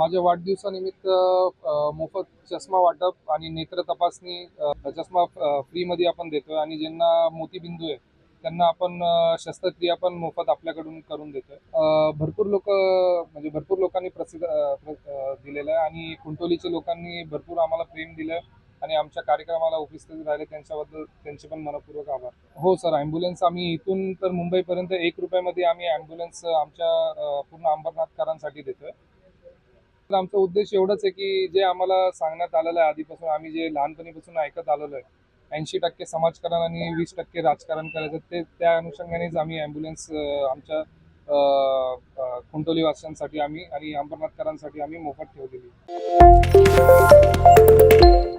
माझ्या वाढदिवसानिमित्त मोफत चष्मा वाटप आणि नेत्र तपासणी चष्मा फ्रीमध्ये आपण देतोय आणि ज्यांना मोतीबिंदू आहे त्यांना आपण शस्त्रक्रिया पण मोफत आपल्याकडून करून देतोय. भरपूर लोकांनी दिलेलं आहे आणि कुंटोलीच्या लोकांनी भरपूर आम्हाला प्रेम दिलं आणि आमच्या कार्यक्रमाला उपस्थित राहिले त्यांच्याबद्दल त्यांचे पण मनपूर्वक आभार. हो सर, ॲम्ब्युलन्स आम्ही इथून तर मुंबईपर्यंत ₹1 आम्ही ॲम्ब्युलन्स आमच्या पूर्ण अंबरनाथकरांसाठी देतोय. तर आमचा उद्देश एवढाच आहे की जे आम्हाला सांगण्यात आलेलं आहे आधीपासून, आम्ही जे लहानपणीपासून ऐकत आलेलो आहे, 80% समाजकारण आणि 20% राजकारण करायचं, ते त्या अनुषंगानेच आम्ही ॲम्ब्युलन्स आमच्या कुंटोलीवासियांसाठी आम्ही आणि अंबरनाथकरांसाठी आम्ही मोफत ठेवलेली.